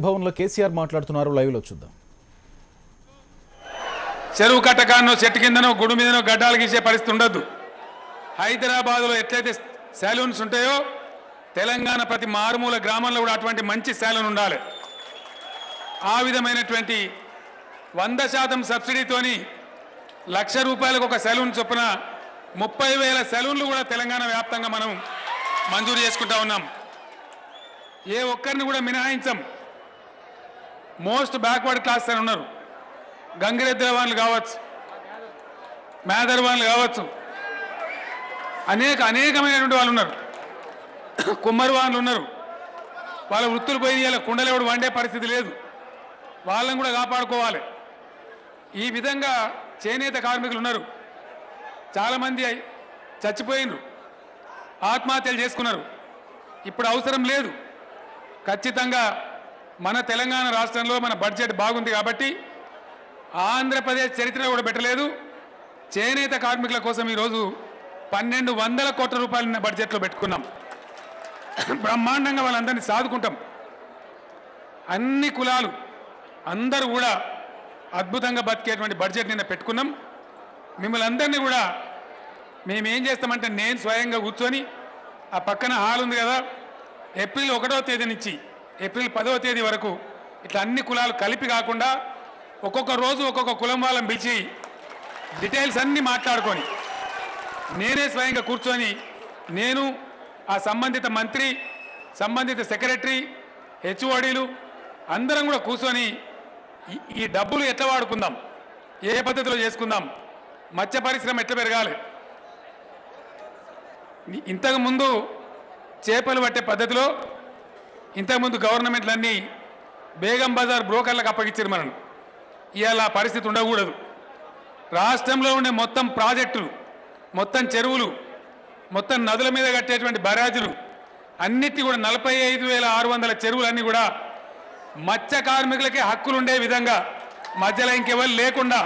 భవన్లో కేసీఆర్ మాట్లాడుతున్నారు. లైవ్లో చూద్దాం. చెరువు కట్టకాన్నో చెట్టు కిందనో గుడి మీదనో గడ్డాలు గీసే పరిస్థితి ఉండొద్దు. హైదరాబాద్లో ఎట్లయితే సెలూన్స్ ఉంటాయో తెలంగాణ ప్రతి మారుమూల గ్రామంలో కూడా అటువంటి మంచి సెలూన్ ఉండాలి. ఆ విధమైనటువంటి 100% సబ్సిడీతోని ₹1,00,000 ఒక సెలూన్ చొప్పున 30,000 సెలూన్లు కూడా తెలంగాణ వ్యాప్తంగా మనం మంజూరు చేసుకుంటా ఉన్నాం. ఏ ఒక్కరిని కూడా మినహాయించం. మోస్ట్ బ్యాక్వర్డ్ క్లాస్ అని ఉన్నారు. గంగిరెద్దుల వాళ్ళు కావచ్చు, మేదర్ వాళ్ళు కావచ్చు, అనేకమైనటువంటి వాళ్ళు ఉన్నారు. కుమ్మరి వాళ్ళు ఉన్నారు. వాళ్ళ వృత్తులు పోయి ఇలా కుండలేవుడు వండే పరిస్థితి లేదు. వాళ్ళని కూడా కాపాడుకోవాలి. ఈ విధంగా చేనేత కార్మికులు ఉన్నారు. చాలామంది చచ్చిపోయినరు, ఆత్మహత్యలు చేసుకున్నారు. ఇప్పుడు అవసరం లేదు. ఖచ్చితంగా మన తెలంగాణ రాష్ట్రంలో మన బడ్జెట్ బాగుంది కాబట్టి ఆంధ్రప్రదేశ్ చరిత్రలో కూడా పెట్టలేదు. చేనేత కార్మికుల కోసం ఈరోజు 1,200 కోట్ల రూపాయల బడ్జెట్లో పెట్టుకున్నాం. బ్రహ్మాండంగా వాళ్ళందరినీ సాదుకుంటాం. అన్ని కులాలు అందరూ కూడా అద్భుతంగా బతికేటువంటి బడ్జెట్ నిన్న పెట్టుకున్నాం. మిమ్మల్ని అందరినీ కూడా మేమేం చేస్తామంటే నేను స్వయంగా కూర్చొని ఆ పక్కన హాల్ ఉంది కదా, ఏప్రిల్ 1వ తేదీ నుంచి ఏప్రిల్ 10వ తేదీ వరకు ఇట్లా అన్ని కులాలు కలిపి కాకుండా ఒక్కొక్క రోజు ఒక్కొక్క కులం వాళ్ళని పిలిచి డీటెయిల్స్ అన్నీ మాట్లాడుకొని నేనే స్వయంగా కూర్చొని నేను ఆ సంబంధిత మంత్రి, సంబంధిత సెక్రటరీ, హెచ్ఓడీలు అందరం కూడా కూర్చొని ఈ డబ్బులు ఎట్లా వాడుకుందాం, ఏ పద్ధతిలో చేసుకుందాం, మత్స్య పరిశ్రమ ఎట్లా పెరగాలి, ఇంతకుముందు చేపలు పట్టే పద్ధతిలో ఇంతకుముందు గవర్నమెంట్లన్నీ బేగం బజార్ బ్రోకర్లకు అప్పగించారు. మనం ఇవాళ పరిస్థితి ఉండకూడదు. రాష్ట్రంలో ఉండే మొత్తం ప్రాజెక్టులు, మొత్తం చెరువులు, మొత్తం నదుల మీద కట్టేటువంటి బరాజులు అన్నిటి కూడా 45,600 చెరువులన్నీ కూడా మత్స్య కార్మికులకే హక్కులు ఉండే విధంగా మధ్యలో ఇంకెవరు లేకుండా,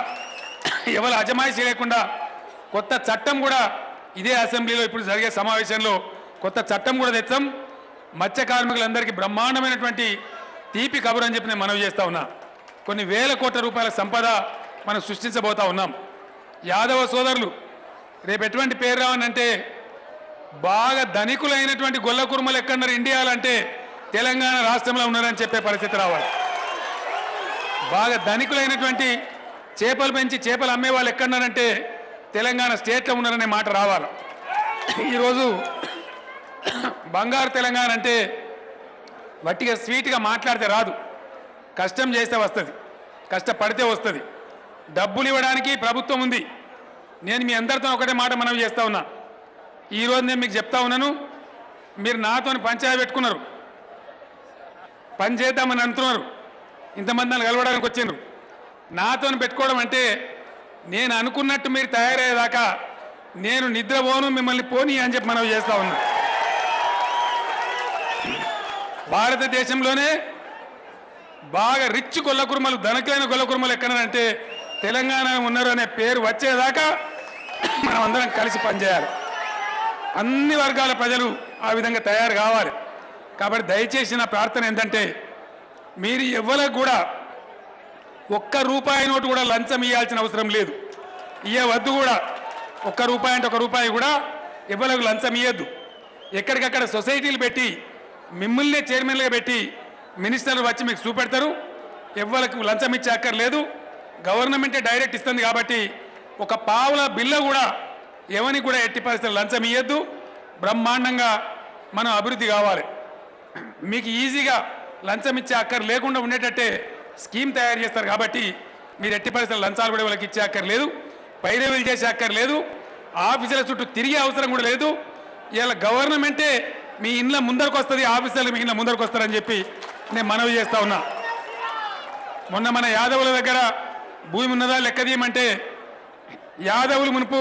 ఎవరు అజమాయిషీ లేకుండా కొత్త చట్టం కూడా ఇదే అసెంబ్లీలో ఇప్పుడు జరిగే సమావేశంలో కొత్త చట్టం కూడా తెచ్చాం. మత్స్య కార్మికులందరికీ బ్రహ్మాండమైనటువంటి తీపి కబురు అని చెప్పి నేను మనవి చేస్తా ఉన్నా. కొన్ని వేల కోట్ల రూపాయల సంపద మనం సృష్టించబోతా ఉన్నాం. యాదవ సోదరులు రేపు ఎటువంటి పేరు రావనంటే బాగా ధనికులైనటువంటి గొల్ల కుర్మలు ఎక్కడున్నారు ఇండియాలో అంటే తెలంగాణ రాష్ట్రంలో ఉన్నారని చెప్పే పరిస్థితి రావాలి. బాగా ధనికులైనటువంటి చేపలు పెంచి చేపలు అమ్మే వాళ్ళు ఎక్కడున్నారంటే తెలంగాణ స్టేట్లో ఉన్నారనే మాట రావాలి. ఈరోజు బంగారు తెలంగాణ అంటే వట్టిగా స్వీట్గా మాట్లాడితే రాదు, కష్టం చేస్తే వస్తుంది, కష్టపడితే వస్తుంది. డబ్బులు ఇవ్వడానికి ప్రభుత్వం ఉంది. నేను మీ అందరితో ఒకటే మాట మనవి చేస్తా ఉన్నా. ఈరోజు నేను మీకు చెప్తా ఉన్నాను, మీరు నాతో పంచాయతీ పెట్టుకున్నారు, పని చేద్దామని అంటున్నారు, ఇంతమంది నన్ను కలవడానికి వచ్చిండ్రు. నాతో పెట్టుకోవడం అంటే నేను అనుకున్నట్టు మీరు తయారయ్యేదాకా నేను నిద్రపోను, మిమ్మల్ని పోనీ అని చెప్పి మనవి చేస్తా ఉన్నా. భారతదేశంలోనే బాగా రిచ్ గొల్ల కుర్మలు, ధనకులైన గొల్ల కుర్మలు ఎక్కడంటే తెలంగాణ ఉన్నారు అనే పేరు వచ్చేదాకా మనం అందరం కలిసి పనిచేయాలి. అన్ని వర్గాల ప్రజలు ఆ విధంగా తయారు కావాలి. కాబట్టి దయచేసి నా ప్రార్థన ఏంటంటే మీరు ఎవ్వరికి కూడా ₹1 నోటు కూడా లంచం ఇవ్వాల్సిన అవసరం లేదు, ఇవ్వవద్దు కూడా. ₹1 అంటే ₹1 కూడా ఎవ్వరికి లంచం ఇవ్వద్దు. ఎక్కడికక్కడ సొసైటీలు పెట్టి మిమ్మల్నే చైర్మన్లుగా పెట్టి మినిస్టర్లు వచ్చి మీకు చూపెడతారు. ఎవ్వరికి లంచం ఇచ్చే అక్కర్లేదు, గవర్నమెంటే డైరెక్ట్ ఇస్తుంది. కాబట్టి ఒక పావుల బిల్ల కూడా ఎవరికి కూడా ఎట్టి పరిస్థితులు లంచం ఇవ్వద్దు. బ్రహ్మాండంగా మనం అభివృద్ధి కావాలి. మీకు ఈజీగా లంచం ఇచ్చే అక్కర్ లేకుండా ఉండేటట్టే స్కీమ్ తయారు చేస్తారు. కాబట్టి మీరు ఎట్టి పరిస్థితులు లంచాలు కూడా వాళ్ళకి ఇచ్చే అక్కర్లేదు, పైరవీలు చేసే అక్కర్లేదు, ఆఫీసుల చుట్టూ తిరిగే అవసరం కూడా లేదు. ఇలా గవర్నమెంటే మీ ఇండ్ల ముందరకు వస్తుంది, ఆఫీసర్లు మీ ఇండ్ల ముందరకు వస్తారని చెప్పి నేను మనవి చేస్తా ఉన్నా. మొన్న మన యాదవుల దగ్గర భూమి ఉన్నదా లెక్క తీయమంటే యాదవులు మునుపు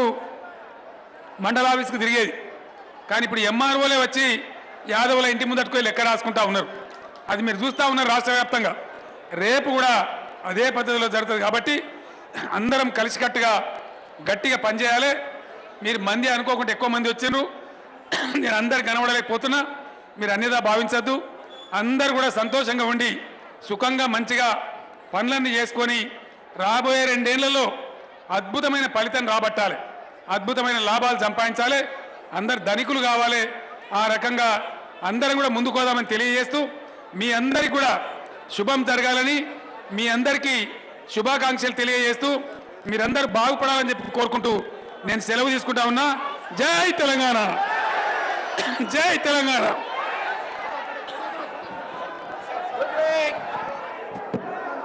మండల ఆఫీస్కి తిరిగేది. కానీ ఇప్పుడు ఎంఆర్ఓలే వచ్చి యాదవుల ఇంటి ముందట్టుకు లెక్క రాసుకుంటా ఉన్నారు. అది మీరు చూస్తూ ఉన్నారు రాష్ట్ర వ్యాప్తంగా. రేపు కూడా అదే పద్ధతిలో జరుగుతుంది. కాబట్టి అందరం కలిసికట్టుగా గట్టిగా పనిచేయాలి. మీరు మంది అనుకోకుండా ఎక్కువ మంది వచ్చిండ్రు, నేను అందరు కనబడలేకపోతున్నా, మీరు అన్నిదా భావించద్దు. అందరు కూడా సంతోషంగా ఉండి సుఖంగా మంచిగా పనులన్నీ చేసుకొని రాబోయే 2 ఏళ్లలో అద్భుతమైన ఫలితం రాబట్టాలి, అద్భుతమైన లాభాలు సంపాదించాలి, అందరు ధనికులు కావాలి. ఆ రకంగా అందరం కూడా ముందుకు పోదామని తెలియజేస్తూ మీ అందరికీ కూడా శుభం జరగాలని మీ అందరికీ శుభాకాంక్షలు తెలియజేస్తూ మీరందరూ బాగుపడాలని చెప్పి కోరుకుంటూ నేను సెలవు తీసుకుంటా ఉన్నా. జై తెలంగాణ, జై తెలంగాణ.